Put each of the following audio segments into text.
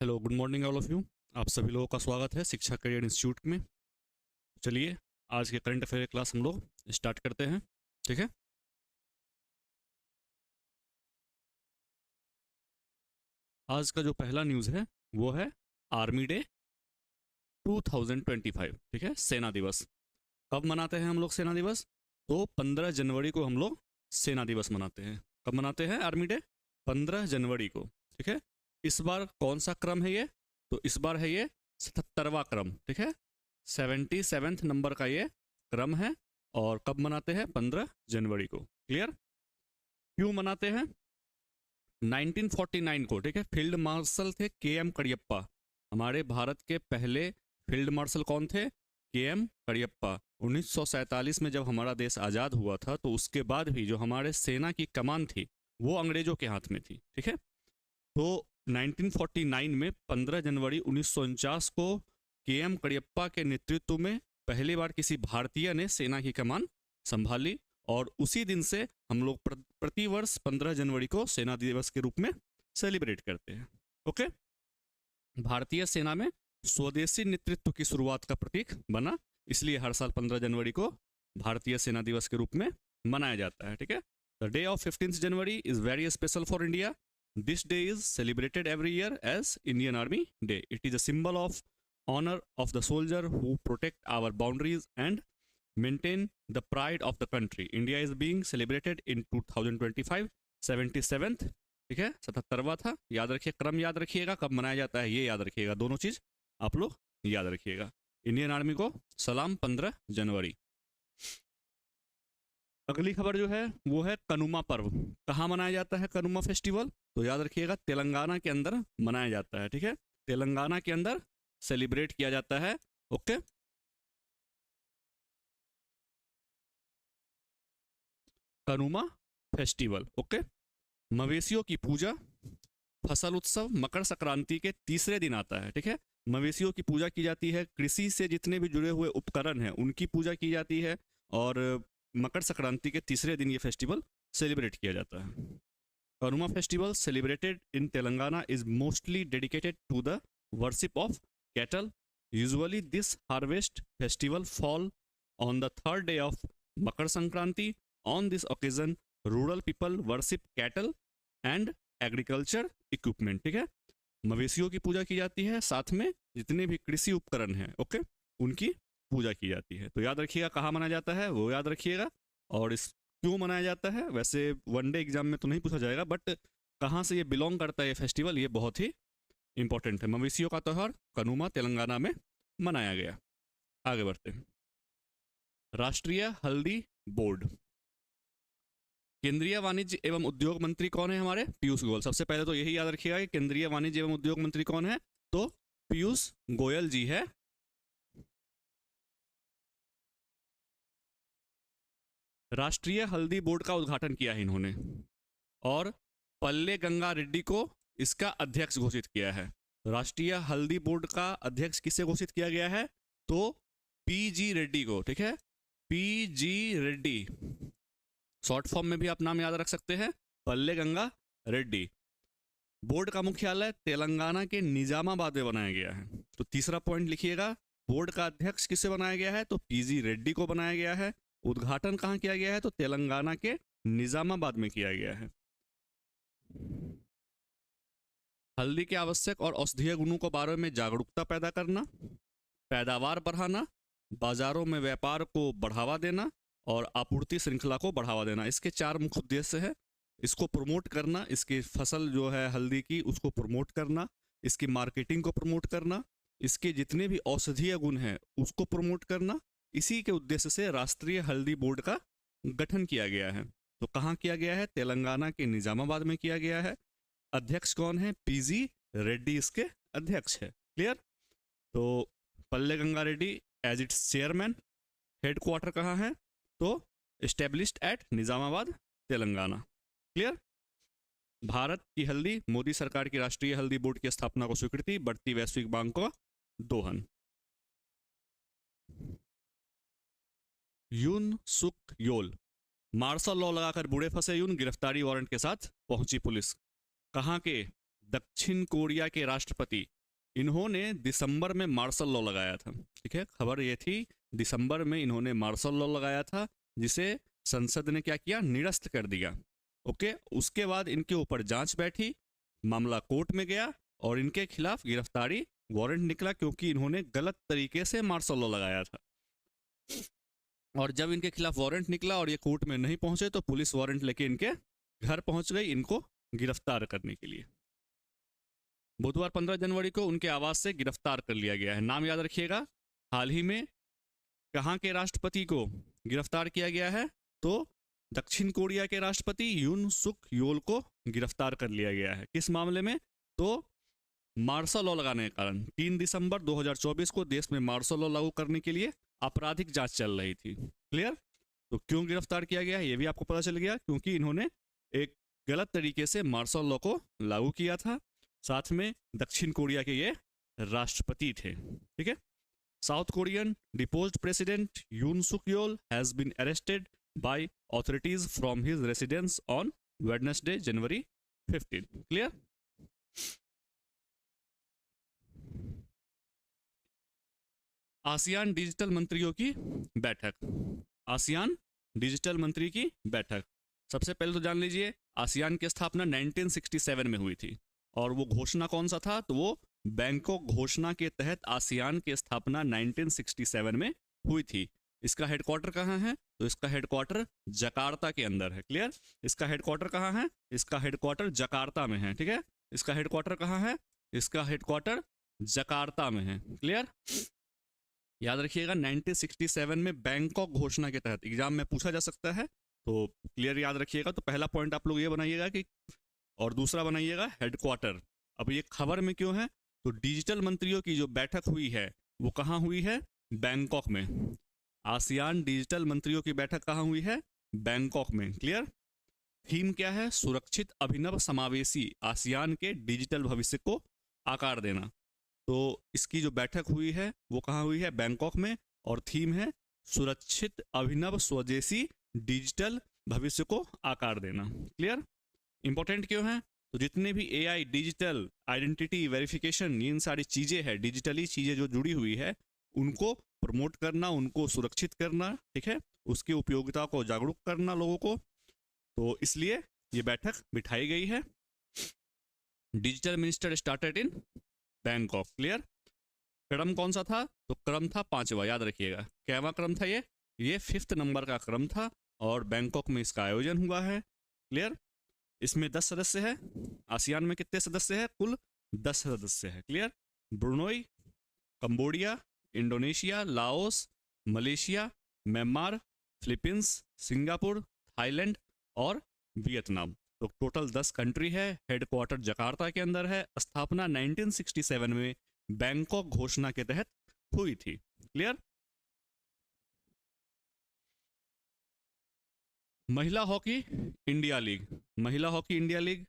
Hello, good morning all of you. आप सभी लोगों का स्वागत है शिक्षा करियर इंस्टीट्यूट में। चलिए, आज के करंट अफेयर क्लास हम लोग स्टार्ट करते हैं। ठीक है। आज का जो पहला न्यूज़ है वो है आर्मी डे 2025। ठीक है, सेना दिवस। कब मनाते हैं हम लोग सेना दिवस? तो 15 जनवरी को हम लोग सेना दिवस मनाते हैं। कब मनाते हैं आर्मी डे? 15 जनवरी को। ठीक है। इस बार कौन सा क्रम है ये? तो इस बार है ये 77वां क्रम। ठीक है, 77th नंबर का ये क्रम है। और कब मनाते हैं? 15 जनवरी को। क्लियर? क्यों मनाते हैं? 1949 को, ठीक है, फील्ड मार्शल थे के एम करियप्पा। हमारे भारत के पहले फील्ड मार्शल कौन थे? के एम करियप्पा। 1947 में जब हमारा देश आज़ाद हुआ था तो उसके बाद भी जो हमारे सेना की कमान थी वो अंग्रेजों के हाथ में थी। ठीक है। तो 1949 में 15 जनवरी 1949 को के एम करियप्पा के नेतृत्व में पहली बार किसी भारतीय ने सेना की कमान संभाली। और उसी दिन से हम लोग प्रतिवर्ष 15 जनवरी को सेना दिवस के रूप में सेलिब्रेट करते हैं। ओके। भारतीय सेना में स्वदेशी नेतृत्व की शुरुआत का प्रतीक बना, इसलिए हर साल 15 जनवरी को भारतीय सेना दिवस के रूप में मनाया जाता है। ठीक है। The day of 15 January is very special for India. This day is celebrated every year as Indian Army Day. It is a symbol of honor of the soldier who protect our boundaries and maintain the pride of the country. India is being celebrated in 2025, 77th. ठीक है, 77वां था। याद रखिए, क्रम याद रखिएगा, कब मनाया जाता है ये याद रखिएगा। दोनों चीज़ आप लोग याद रखिएगा। इंडियन आर्मी को सलाम 15 जनवरी। अगली खबर जो है वो है कनुमा पर्व। कहाँ मनाया जाता है कनुमा फेस्टिवल? तो याद रखिएगा, तेलंगाना के अंदर मनाया जाता है। ठीक है, तेलंगाना के अंदर सेलिब्रेट किया जाता है। ओके। कनुमा फेस्टिवल। ओके। मवेशियों की पूजा, फसल उत्सव मकर संक्रांति के तीसरे दिन आता है। ठीक है, मवेशियों की पूजा की जाती है, कृषि से जितने भी जुड़े हुए उपकरण हैं उनकी पूजा की जाती है। और मकर संक्रांति के तीसरे दिन ये फेस्टिवल सेलिब्रेट किया जाता है। Kanuma festival celebrated in Telangana is mostly dedicated to the worship of cattle. Usually this harvest festival fall on the third day of Makar Sankranti. On this occasion rural people worship cattle and agriculture equipment. ठीक है, मवेशियों की पूजा की जाती है, साथ में जितने भी कृषि उपकरण हैं ओके उनकी पूजा की जाती है। तो याद रखिएगा कहाँ मनाया जाता है वो याद रखिएगा। और इस क्यों मनाया जाता है, वैसे वनडे एग्जाम में तो नहीं पूछा जाएगा, बट कहाँ से ये बिलोंग करता है ये फेस्टिवल, ये बहुत ही इंपॉर्टेंट है। मवेशियों का त्यौहार कनुमा तेलंगाना में मनाया गया। आगे बढ़ते हैं। राष्ट्रीय हल्दी बोर्ड। केंद्रीय वाणिज्य एवं उद्योग मंत्री कौन है हमारे? पीयूष गोयल। सबसे पहले तो यही याद रखिएगा कि केंद्रीय वाणिज्य एवं उद्योग मंत्री कौन है, तो पीयूष गोयल जी है। राष्ट्रीय हल्दी बोर्ड का उद्घाटन किया है इन्होंने और पल्ले गंगा रेड्डी को इसका अध्यक्ष घोषित किया है। राष्ट्रीय हल्दी बोर्ड का अध्यक्ष किसे घोषित किया गया है? तो पीजी रेड्डी को। ठीक है, पीजी रेड्डी, शॉर्ट फॉर्म में भी आप नाम याद रख सकते हैं, पल्ले गंगा रेड्डी। बोर्ड का मुख्यालय तेलंगाना के निजामाबाद में बनाया गया है। तो तीसरा पॉइंट लिखिएगा, बोर्ड का अध्यक्ष किसे बनाया गया है? तो पीजी रेड्डी को बनाया गया है। उद्घाटन कहाँ किया गया है? तो तेलंगाना के निजामाबाद में किया गया है। हल्दी के आवश्यक और औषधीय गुणों के बारे में जागरूकता पैदा करना, पैदावार बढ़ाना, बाजारों में व्यापार को बढ़ावा देना और आपूर्ति श्रृंखला को बढ़ावा देना, इसके 4 मुख्य उद्देश्य है। इसको प्रमोट करना, इसकी फसल जो है हल्दी की उसको प्रमोट करना, इसकी मार्केटिंग को प्रमोट करना, इसके जितने भी औषधीय गुण हैं उसको प्रमोट करना। इसी के उद्देश्य से राष्ट्रीय हल्दी बोर्ड का गठन किया गया है। तो कहाँ किया गया है? तेलंगाना के निजामाबाद में किया गया है। अध्यक्ष कौन है? पीजी रेड्डी इसके अध्यक्ष है। क्लियर? तो Palle Ganga Reddy as its chairman. Headquarter कहाँ है? तो established at Nizamabad Telangana. Clear? Bharat की हल्दी, मोदी सरकार की राष्ट्रीय हल्दी बोर्ड की स्थापना को स्वीकृति, बढ़ती वैश्विक मांग का दोहन। यून सुक योल, मार्शल लॉ लगाकर बूढ़े फंसे यून, गिरफ्तारी वारंट के साथ पहुंची पुलिस। कहां के? दक्षिण कोरिया के राष्ट्रपति, इन्होंने दिसंबर में मार्शल लॉ लगाया था। ठीक है, खबर ये थी दिसंबर में इन्होंने मार्शल लॉ लगाया था, जिसे संसद ने क्या किया, निरस्त कर दिया। ओके, उसके बाद इनके ऊपर जांच बैठी, मामला कोर्ट में गया और इनके खिलाफ गिरफ्तारी वारंट निकला, क्योंकि इन्होंने गलत तरीके से मार्शल लॉ लगाया था। और जब इनके खिलाफ वारंट निकला और ये कोर्ट में नहीं पहुंचे, तो पुलिस वारंट लेके इनके घर पहुंच गई इनको गिरफ्तार करने के लिए। बुधवार 15 जनवरी को उनके आवास से गिरफ्तार कर लिया गया है। नाम याद रखिएगा। हाल ही में कहाँ के राष्ट्रपति को गिरफ्तार किया गया है, तो दक्षिण कोरिया के राष्ट्रपति यून सुक योल को गिरफ्तार कर लिया गया है। किस मामले में, तो मार्शल लॉ लगाने के कारण। 3 दिसंबर 2024 को देश में मार्शल लॉ लागू करने के लिए आपराधिक जांच चल रही थी। क्लियर। तो क्यों गिरफ्तार किया गया ये भी आपको पता चल गया, क्योंकि इन्होंने एक गलत तरीके से मार्शल लॉ को लागू किया था। साथ में दक्षिण कोरिया के ये राष्ट्रपति थे। ठीक है। South Korean deposed president Yoon Suk Yeol has been arrested by authorities from his residence on Wednesday January 15। Clear. ASEAN digital मंत्रियों की बैठक। आसियान डिजिटल मंत्री की बैठक। सबसे पहले तो जान लीजिए, आसियान की स्थापना 1967 में हुई थी, और वो घोषणा कौन सा था, तो वो बैंकॉक घोषणा के तहत आसियान की स्थापना 1967 में हुई थी। इसका हेडक्वार्टर कहाँ है, तो इसका हेडक्वार्टर जकार्ता के अंदर है। क्लियर। इसका हेडक्वार्टर कहाँ है, इसका हेडक्वार्टर जकार्ता में है। ठीक है। इसका हेडक्वार्टर कहाँ है, इसका हेडक्वार्टर जकार्ता में है। क्लियर। याद रखिएगा 1967 में बैंकॉक घोषणा के तहत एग्जाम में पूछा जा सकता है, तो क्लियर याद रखिएगा। तो पहला पॉइंट आप लोग ये बनाइएगा कि, और दूसरा बनाइएगा हेडक्वार्टर। अब ये खबर में क्यों है, तो डिजिटल मंत्रियों की जो बैठक हुई है वो कहाँ हुई है, बैंकॉक में। आसियान डिजिटल मंत्रियों की बैठक कहाँ हुई है, बैंकॉक में। क्लियर। थीम क्या है, सुरक्षित अभिनव समावेशी आसियान के डिजिटल भविष्य को आकार देना। तो इसकी जो बैठक हुई है वो कहाँ हुई है, बैंकॉक में, और थीम है सुरक्षित अभिनव स्वदेशी डिजिटल भविष्य को आकार देना। क्लियर। इंपॉर्टेंट क्यों है, तो जितने भी एआई, डिजिटल आइडेंटिटी वेरिफिकेशन, इन सारी चीज़ें हैं, डिजिटली चीज़ें जो जुड़ी हुई है, उनको प्रमोट करना, उनको सुरक्षित करना। ठीक है। उसकी उपयोगिता को जागरूक करना लोगों को, तो इसलिए ये बैठक बिठाई गई है। Digital minister started in Bangkok. Clear. क्रम कौन सा था, तो क्रम था 5वां। याद रखिएगा कैवा क्रम था ये 5th नंबर का क्रम था, और बैंकॉक में इसका आयोजन हुआ है। क्लियर। इसमें 10 सदस्य है। आसियान में कितने सदस्य हैं, कुल 10 सदस्य है। Clear. Brunei, Cambodia, Indonesia, Laos, Malaysia, Myanmar, Philippines, Singapore, Thailand और वियतनाम। तो टोटल 10 कंट्री है। हेडक्वार्टर जकार्ता के अंदर है। स्थापना 1967 में बैंकॉक घोषणा के तहत हुई थी। क्लियर। महिला हॉकी इंडिया लीग। महिला हॉकी इंडिया लीग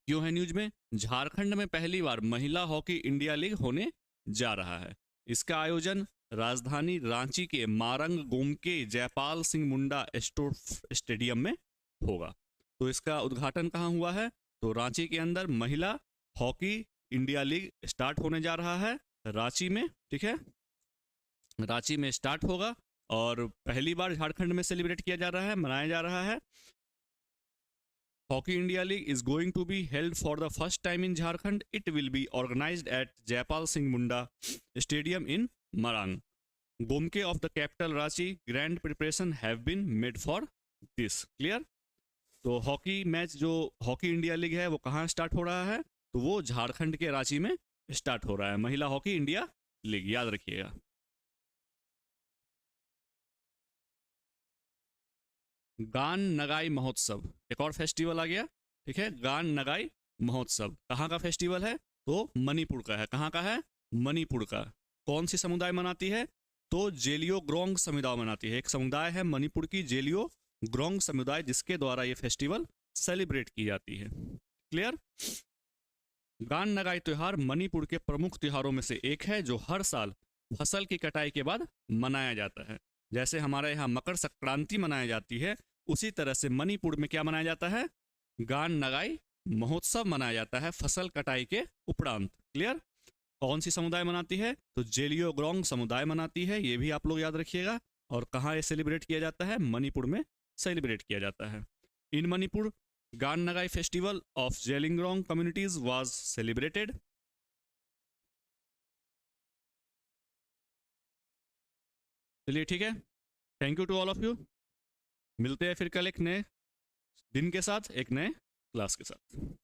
क्यों है न्यूज में, झारखंड में पहली बार महिला हॉकी इंडिया लीग होने जा रहा है। इसका आयोजन राजधानी रांची के मारंग गोमके जयपाल सिंह मुंडा स्टेडियम में होगा। तो इसका उद्घाटन कहाँ हुआ है, तो रांची के अंदर महिला हॉकी इंडिया लीग स्टार्ट होने जा रहा है रांची में। ठीक है। रांची में स्टार्ट होगा, और पहली बार झारखंड में सेलिब्रेट किया जा रहा है, मनाया जा रहा है। Hockey India league is going to be held for the first time in Jharkhand. It will be organised at Jaipal Singh Munda stadium in Marang Gomke of the capital Ranchi. Grand preparation have been made for this. Clear. तो hockey match जो hockey India league है वो कहाँ start हो रहा है, तो वो झारखंड के रांची में स्टार्ट हो रहा है, महिला हॉकी इंडिया लीग। याद रखिएगा। गान नगाई महोत्सव, एक और फेस्टिवल आ गया। ठीक है। गान नगाई महोत्सव कहाँ का फेस्टिवल है, तो मणिपुर का है। कहाँ का है, मणिपुर का। कौन सी समुदाय मनाती है, तो जेलियो ग्रोंग समुदाय मनाती है। एक समुदाय है मणिपुर की जेलियो ग्रोंग समुदाय, जिसके द्वारा ये फेस्टिवल सेलिब्रेट की जाती है। क्लियर। गान नगाई त्यौहार मणिपुर के प्रमुख त्योहारों में से एक है, जो हर साल फसल की कटाई के बाद मनाया जाता है। जैसे हमारे यहाँ मकर संक्रांति मनाई जाती है, उसी तरह से मणिपुर में क्या मनाया जाता है, गान नगाई महोत्सव मनाया जाता है फसल कटाई के उपरांत। क्लियर? कौन सी समुदाय मनाती है? तो जेलियोग्रोंग समुदाय मनाती है, ये भी आप लोग याद रखिएगा। और कहाँ ये सेलिब्रेट किया जाता है? मणिपुर में सेलिब्रेट किया जाता है। In Manipur Gaan Ngai festival of Zeliangrong communities was celebrated. चलिए ठीक है, thank you to all of you. मिलते हैं फिर कल एक नए दिन के साथ, एक नए क्लास के साथ।